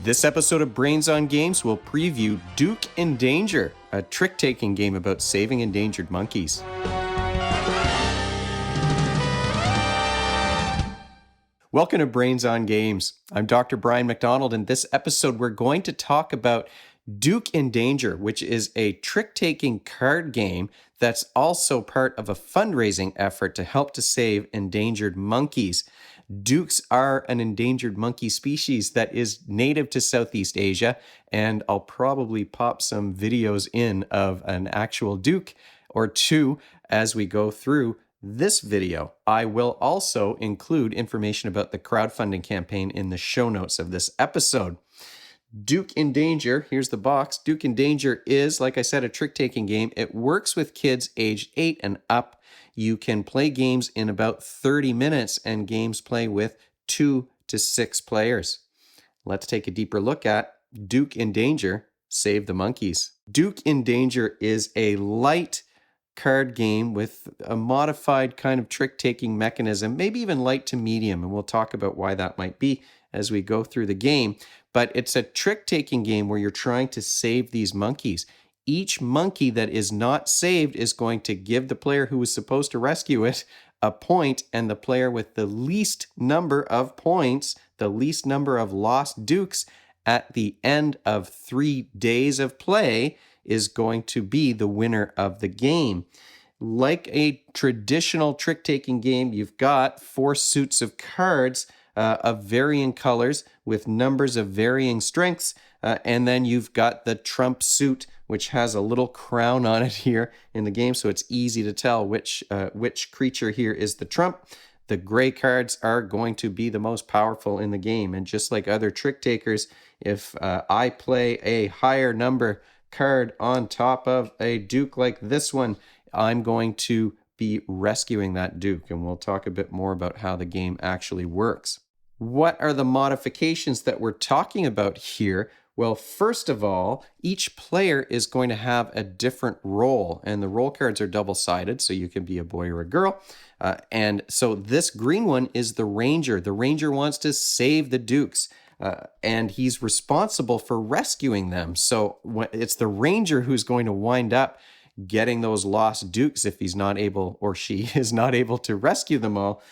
This episode of Brains on Games will preview Douc Endangered, a trick-taking game about saving endangered monkeys. Welcome to Brains on Games. I'm Dr. Brian McDonald, and this episode we're going to talk about Douc Endangered, which is a trick-taking card game that's also part of a fundraising effort to help to save endangered monkeys. Doucs are an endangered monkey species that is native to Southeast Asia, and I'll probably pop some videos in of an actual Douc or two as we go through this video. I will also include information about the crowdfunding campaign in the show notes of this episode. Douc Endangered, here's the box. Douc Endangered is, like I said, a trick-taking game. It works with kids aged 8 and up. You can play games in about 30 minutes, and games play with 2 to 6 players. Let's take a deeper look at Douc Endangered, Save the Monkeys. Douc Endangered is a light card game with a modified kind of trick-taking mechanism, maybe even light to medium, and we'll talk about why that might be as we go through the game. But it's a trick-taking game where you're trying to save these monkeys. Each monkey that is not saved is going to give the player who was supposed to rescue it a point, and the player with the least number of points, the least number of lost Doucs at the end of 3 days of play is going to be the winner of the game. Like a traditional trick-taking game, you've got 4 suits of cards of varying colors with numbers of varying strengths, and then you've got the trump suit, which has a little crown on it here in the game, so it's easy to tell which creature here is the trump. The gray cards are going to be the most powerful in the game, and just like other trick takers, if I play a higher number card on top of a Douc like this one, I'm going to be rescuing that Douc, and we'll talk a bit more about how the game actually works. What are the modifications that we're talking about here? Well, first of all, each player is going to have a different role, and the role cards are double-sided, so you can be a boy or a girl. And so this green one is the ranger. The ranger wants to save the Doucs, and he's responsible for rescuing them. So it's the ranger who's going to wind up getting those lost Doucs if he's not able, or she is not able, to rescue them all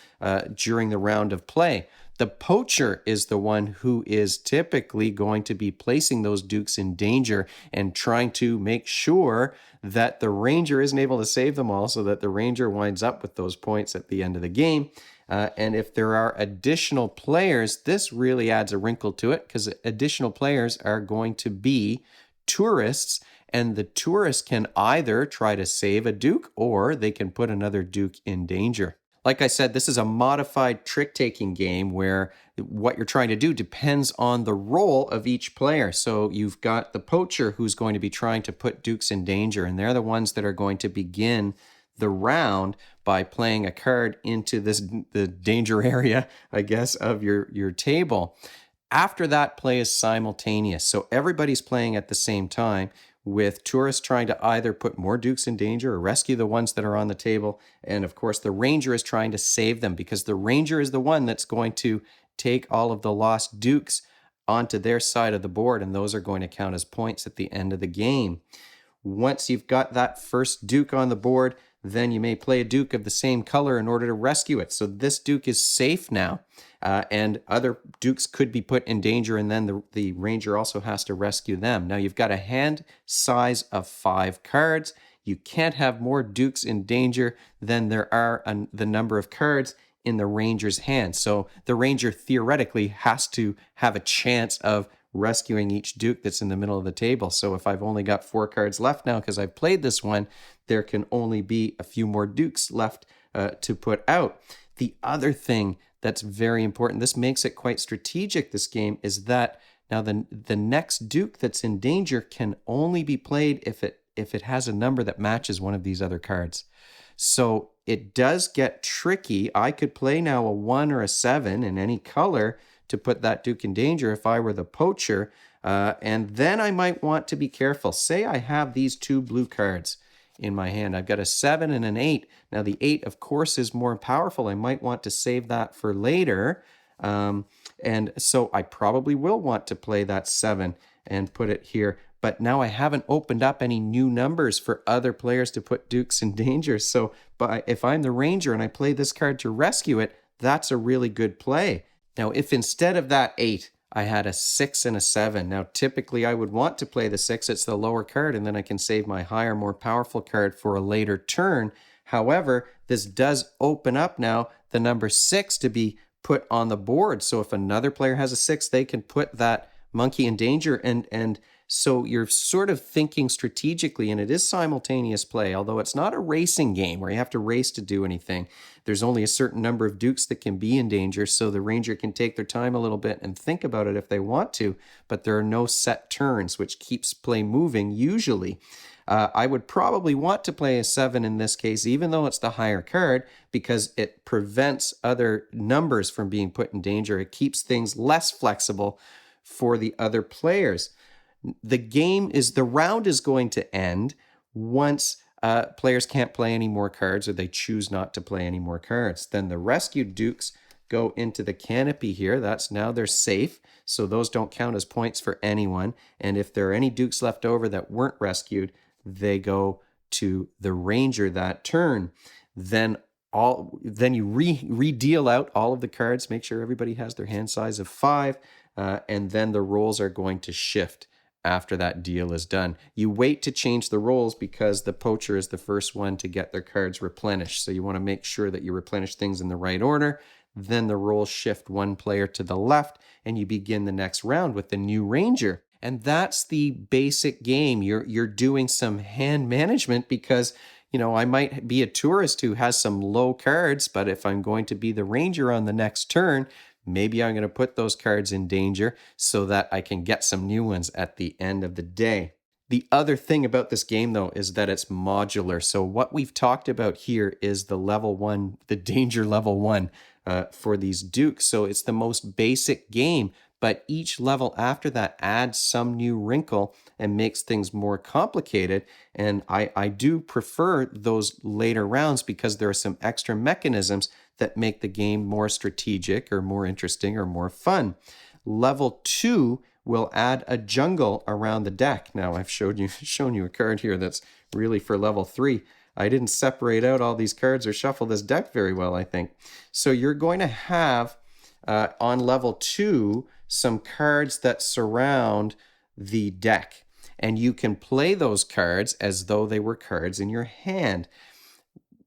during the round of play. The poacher is the one who is typically going to be placing those Doucs in danger and trying to make sure that the ranger isn't able to save them all, so that the ranger winds up with those points at the end of the game. And if there are additional players, this really adds a wrinkle to it, because additional players are going to be tourists, and the tourists can either try to save a Douc or they can put another Douc in danger. Like I said, this is a modified trick-taking game where what you're trying to do depends on the role of each player. So you've got the poacher who's going to be trying to put Doucs in danger, and they're the ones that are going to begin the round by playing a card into the danger area, I guess, of your table. After that, play is simultaneous. So everybody's playing at the same time, with tourists trying to either put more Doucs in danger or rescue the ones that are on the table. And of course, the ranger is trying to save them, because the ranger is the one that's going to take all of the lost Doucs onto their side of the board, and those are going to count as points at the end of the game. Once you've got that first Douc on the board, then you may play a Douc of the same color in order to rescue it. So this Douc is safe now, and other Doucs could be put in danger, and then the ranger also has to rescue them. Now you've got a hand size of 5 cards. You can't have more Doucs in danger than there are the number of cards in the ranger's hand. So the ranger theoretically has to have a chance of rescuing each Douc that's in the middle of the table. So if I've only got 4 cards left now because I've played this one, there can only be a few more Doucs left to put out. The other thing that's very important, this makes it quite strategic, this game, is that now the next Douc that's in danger can only be played if it has a number that matches one of these other cards. So it does get tricky. I could play now a 1 or a 7 in any color to put that Douc in danger if I were the poacher, and then I might want to be careful. Say I have these 2 blue cards in my hand. I've got a 7 and an 8. Now the 8, of course, is more powerful. I might want to save that for later. And so I probably will want to play that 7 and put it here. But now I haven't opened up any new numbers for other players to put dukes in danger. So if I'm the ranger and I play this card to rescue it, that's a really good play. Now, if instead of that 8, I had a 6 and a 7. Now, typically I would want to play the 6. It's the lower card, and then I can save my higher, more powerful card for a later turn. However, this does open up now the number 6 to be put on the board. So if another player has a 6, they can put that monkey in danger. And so you're sort of thinking strategically, and it is simultaneous play, although it's not a racing game where you have to race to do anything. There's only a certain number of dukes that can be in danger, so the ranger can take their time a little bit and think about it if they want to, but there are no set turns, which keeps play moving usually. I would probably want to play a 7 in this case, even though it's the higher card, because it prevents other numbers from being put in danger. It keeps things less flexible for the other players. The round is going to end once players can't play any more cards, or they choose not to play any more cards. Then the rescued dukes go into the canopy here. Now they're safe, so those don't count as points for anyone. And if there are any dukes left over that weren't rescued, they go to the ranger that turn. Then you re-deal out all of the cards, make sure everybody has their hand size of 5, and then the rolls are going to shift after that deal is done. You wait to change the rolls because the poacher is the first one to get their cards replenished. So you want to make sure that you replenish things in the right order. Then the rolls shift one player to the left, and you begin the next round with the new ranger. And that's the basic game. You're doing some hand management because, I might be a tourist who has some low cards, but if I'm going to be the ranger on the next turn, maybe I'm going to put those cards in danger so that I can get some new ones at the end of the day. The other thing about this game, though, is that it's modular. So what we've talked about here is the level 1, the danger level 1 for these dukes. So it's the most basic game, but each level after that adds some new wrinkle and makes things more complicated. And I do prefer those later rounds because there are some extra mechanisms that make the game more strategic or more interesting or more fun. Level 2 will add a jungle around the deck. Now, I've shown you a card here that's really for level 3. I didn't separate out all these cards or shuffle this deck very well, I think. So you're going to have, on level 2, some cards that surround the deck. And you can play those cards as though they were cards in your hand,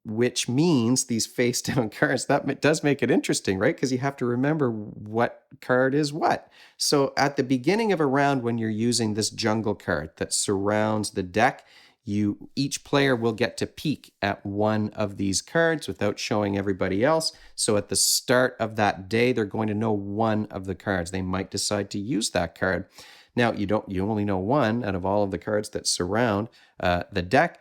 which means these face-down cards, that does make it interesting, right? Because you have to remember what card is what. So at the beginning of a round, when you're using this jungle card that surrounds the deck, each player will get to peek at one of these cards without showing everybody else. So at the start of that day, they're going to know one of the cards. They might decide to use that card. Now, you only know one out of all of the cards that surround the deck.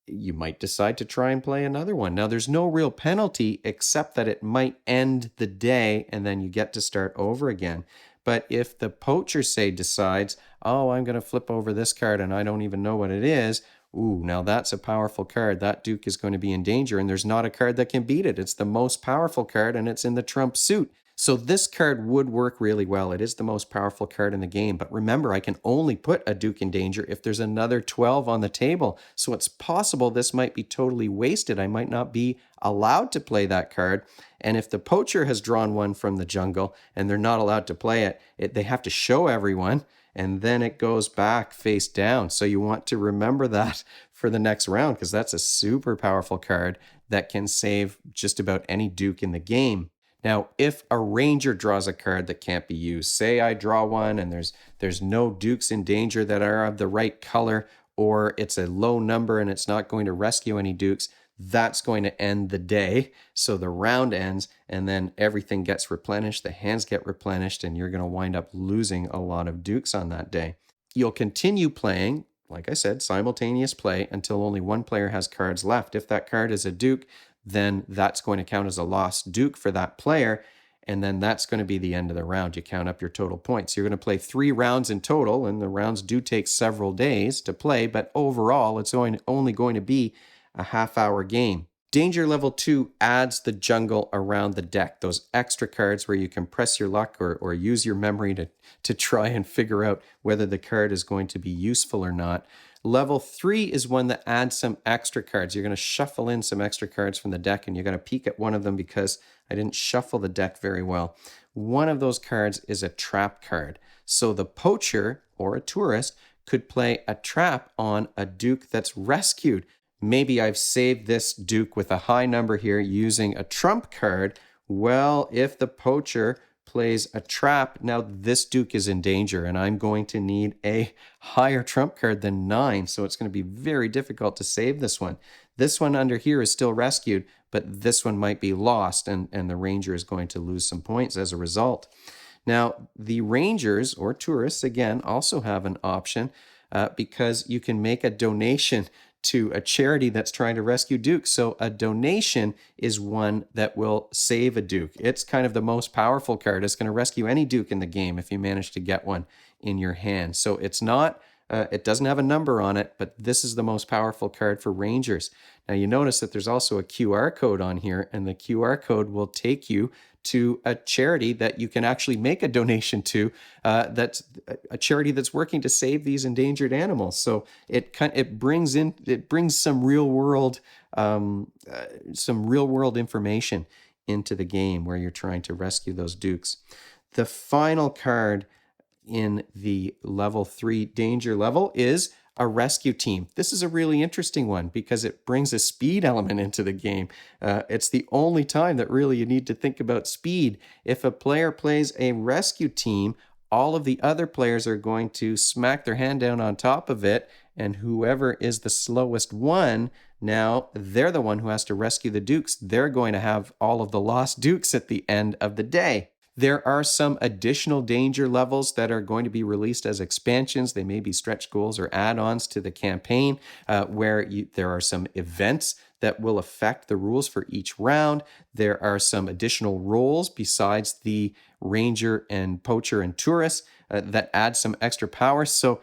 You might decide to try and play another one. Now, there's no real penalty except that it might end the day and then you get to start over again. But if the poacher, say, decides, I'm going to flip over this card and I don't even know what it is, now that's a powerful card. That duke is going to be in danger, and there's not a card that can beat it. It's the most powerful card, and it's in the trump suit. So this card would work really well. It is the most powerful card in the game. But remember, I can only put a duke in danger if there's another 12 on the table. So it's possible this might be totally wasted. I might not be allowed to play that card. And if the poacher has drawn one from the jungle and they're not allowed to play it, they have to show everyone. And then it goes back face down. So you want to remember that for the next round, because that's a super powerful card that can save just about any duke in the game. Now, if a ranger draws a card that can't be used, say I draw one and there's no dukes in danger that are of the right color, or it's a low number and it's not going to rescue any dukes, that's going to end the day. So the round ends and then everything gets replenished, the hands get replenished, and you're going to wind up losing a lot of dukes on that day. You'll continue playing, like I said, simultaneous play until only one player has cards left. If that card is a duke, then that's going to count as a lost duke for that player, and then that's going to be the end of the round. You count up your total points. You're going to play 3 rounds in total, and the rounds do take several days to play, but overall, it's only going to be a half-hour game. Danger level 2 adds the jungle around the deck, those extra cards where you can press your luck or use your memory to try and figure out whether the card is going to be useful or not. Level 3 is one that adds some extra cards. You're going to shuffle in some extra cards from the deck, and you're going to peek at one of them because I didn't shuffle the deck very well. One of those cards is a trap card. So the poacher or a tourist could play a trap on a Douc that's rescued. Maybe I've saved this Douc with a high number here using a trump card. Well, if the poacher plays a trap, now this Douc is in danger, and I'm going to need a higher trump card than 9, so it's going to be very difficult to save this one. This one under here is still rescued, but this one might be lost, and the ranger is going to lose some points as a result. Now, the rangers or tourists, again, also have an option because you can make a donation to a charity that's trying to rescue Doucs. So a donation is one that will save a Douc. It's kind of the most powerful card. It's going to rescue any Douc in the game if you manage to get one in your hand. So it's not, it doesn't have a number on it, but this is the most powerful card for Rangers. Now you notice that there's also a QR code on here, and the QR code will take you to a charity that you can actually make a donation to. That's a charity that's working to save these endangered animals. So it brings some real world information into the game where you're trying to rescue those Doucs. The final card in the level 3 danger level is a rescue team. This is a really interesting one because it brings a speed element into the game. It's the only time that really you need to think about speed. If a player plays a rescue team, all of the other players are going to smack their hand down on top of it, and whoever is the slowest one, now they're the one who has to rescue the Doucs. They're going to have all of the lost Doucs at the end of the day. There are some additional danger levels that are going to be released as expansions. They may be stretch goals or add-ons to the campaign where there are some events that will affect the rules for each round. There are some additional roles besides the ranger and poacher and tourist that add some extra power. So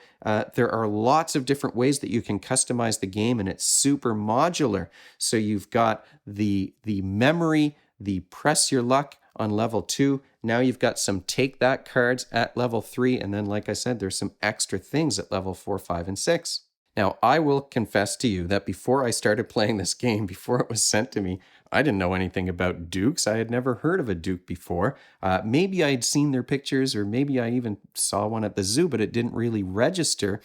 there are lots of different ways that you can customize the game, and it's super modular. So you've got the memory, the press your luck on level 2. Now you've got some take that cards at level 3. And then, like I said, there's some extra things at level 4, 5, and 6. Now, I will confess to you that before I started playing this game, before it was sent to me, I didn't know anything about Doucs. I had never heard of a Douc before. Maybe I had seen their pictures, or maybe I even saw one at the zoo, but it didn't really register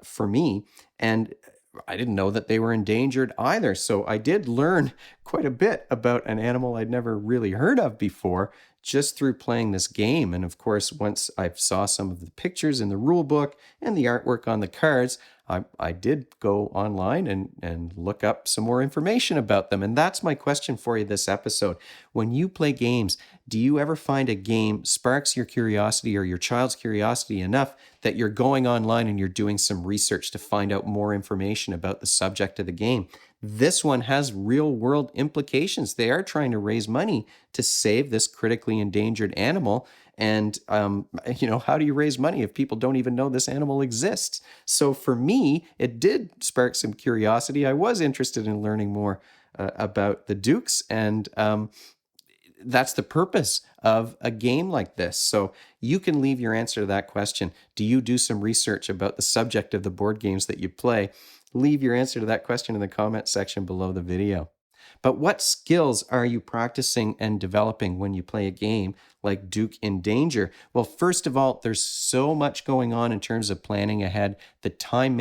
for me. And I didn't know that they were endangered either. So I did learn quite a bit about an animal I'd never really heard of before just through playing this game. And of course, once I saw some of the pictures in the rule book and the artwork on the cards, I did go online and look up some more information about them. And that's my question for you this episode. When you play games, do you ever find a game sparks your curiosity or your child's curiosity enough that you're going online and you're doing some research to find out more information about the subject of the game? This one has real world implications. They are trying to raise money to save this critically endangered animal. And, how do you raise money if people don't even know this animal exists? So for me, it did spark some curiosity. I was interested in learning more about the Doucs, and that's the purpose of a game like this. So you can leave your answer to that question. Do you do some research about the subject of the board games that you play? Leave your answer to that question in the comment section below the video. But what skills are you practicing and developing when you play a game like Douc in Danger? Well, first of all, there's so much going on in terms of planning ahead. The hand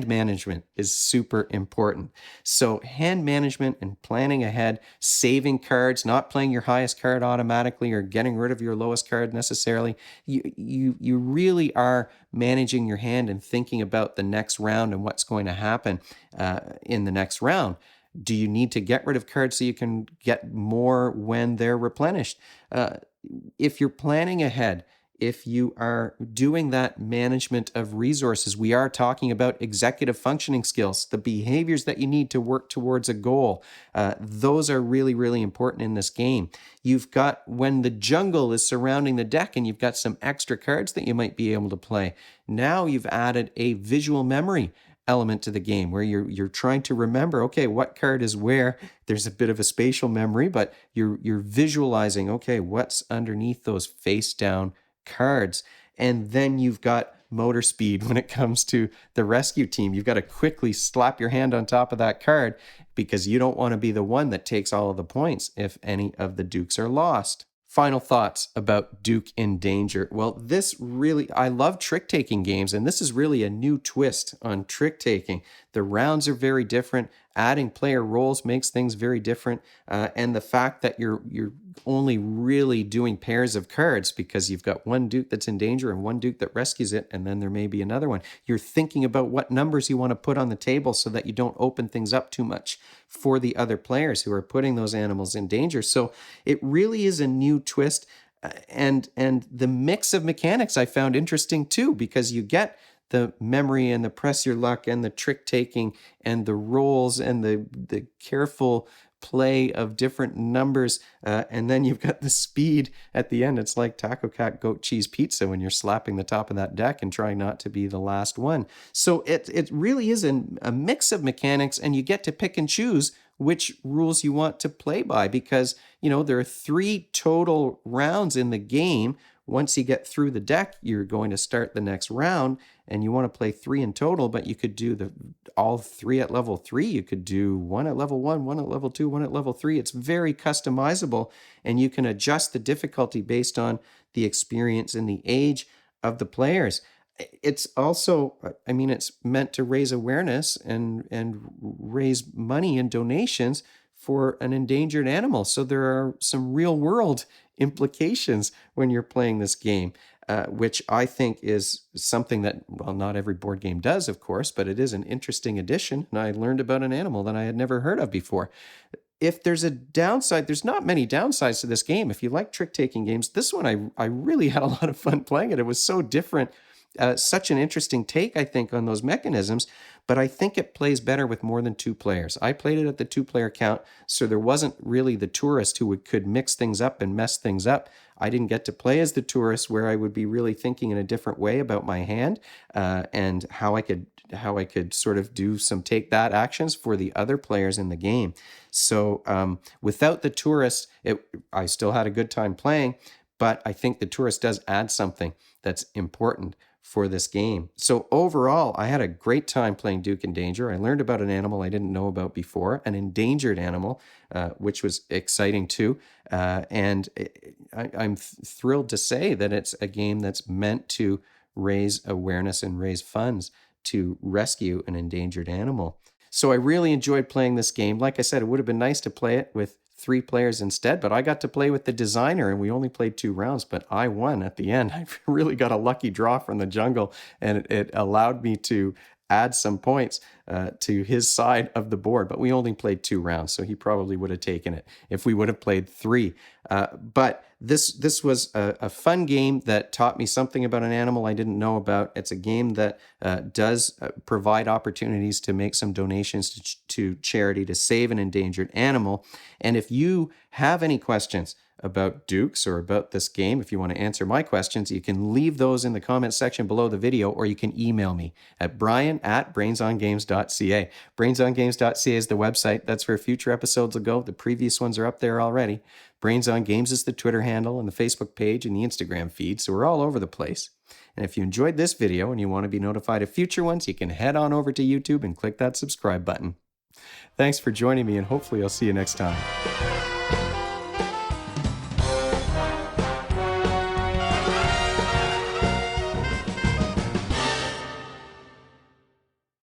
management is super important. So hand management and planning ahead, saving cards, not playing your highest card automatically or getting rid of your lowest card necessarily. You really are managing your hand and thinking about the next round and what's going to happen in the next round. Do you need to get rid of cards so you can get more when they're replenished? If you're planning ahead, if you are doing that management of resources, we are talking about executive functioning skills, the behaviors that you need to work towards a goal. Those are really, really important in this game. You've got when the jungle is surrounding the deck and you've got some extra cards that you might be able to play. Now you've added a visual memory element to the game where you're trying to remember, okay, what card is where. There's a bit of a spatial memory, but you're visualizing, okay, what's underneath those face down cards. And then you've got motor speed when it comes to the rescue team. You've got to quickly slap your hand on top of that card because you don't want to be the one that takes all of the points if any of the Doucs are lost. Final thoughts about Douc Endangered. Well, I love trick-taking games, and this is really a new twist on trick-taking. The rounds are very different. Adding player roles makes things very different. And the fact that you're only really doing pairs of cards because you've got one Douc that's in danger and one Douc that rescues it, and then there may be another one. You're thinking about what numbers you want to put on the table so that you don't open things up too much for the other players who are putting those animals in danger. So it really is a new twist. And the mix of mechanics I found interesting too, because you get the memory and the press your luck and the trick taking and the rolls and the careful play of different numbers. And then you've got the speed at the end. It's like taco cat goat cheese pizza when you're slapping the top of that deck and trying not to be the last one. So it really is a mix of mechanics, and you get to pick and choose which rules you want to play by because, there are 3 total rounds in the game. Once you get through the deck, you're going to start the next round, and you want to play 3 in total, but you could do all 3 at level 3. You could do 1 at level 1, 1 at level 2, 1 at level 3. It's very customizable, and you can adjust the difficulty based on the experience and the age of the players. It's also, it's meant to raise awareness and raise money and donations for an endangered animal. So there are some real world implications when you're playing this game, which I think is something that, well, not every board game does, of course, but it is an interesting addition. And I learned about an animal that I had never heard of before. If there's a downside, there's not many downsides to this game. If you like trick-taking games, this one, I really had a lot of fun playing it. It was so different. Such an interesting take, I think, on those mechanisms, but I think it plays better with more than 2 players. I played it at the 2-player count, so there wasn't really the tourist who could mix things up and mess things up. I didn't get to play as the tourist, where I would be really thinking in a different way about my hand and how I could sort of do some take that actions for the other players in the game. So without the tourist, I still had a good time playing, but I think the tourist does add something that's important for this game. So overall, I had a great time playing Douc Endangered. I learned about an animal I didn't know about before, an endangered animal, which was exciting too. And I'm thrilled to say that it's a game that's meant to raise awareness and raise funds to rescue an endangered animal. So I really enjoyed playing this game. Like I said, it would have been nice to play it with 3 players instead, but I got to play with the designer and we only played 2 rounds, but I won at the end. I really got a lucky draw from the jungle, and it allowed me to add some points to his side of the board, but we only played 2 rounds, so he probably would have taken it if we would have played 3. But this was a fun game that taught me something about an animal I didn't know about. It's a game that does provide opportunities to make some donations to charity to save an endangered animal. And if you have any questions about Doucs or about this game, if you want to answer my questions, you can leave those in the comment section below the video, or you can email me at brian@brainsongames.ca. Brainsongames.ca is the website. That's where future episodes will go. The previous ones are up there already. Brains on Games is the Twitter handle and the Facebook page and the Instagram feed, so we're all over the place. And if you enjoyed this video and you want to be notified of future ones, you can head on over to YouTube and click that subscribe button. Thanks for joining me, and hopefully I'll see you next time.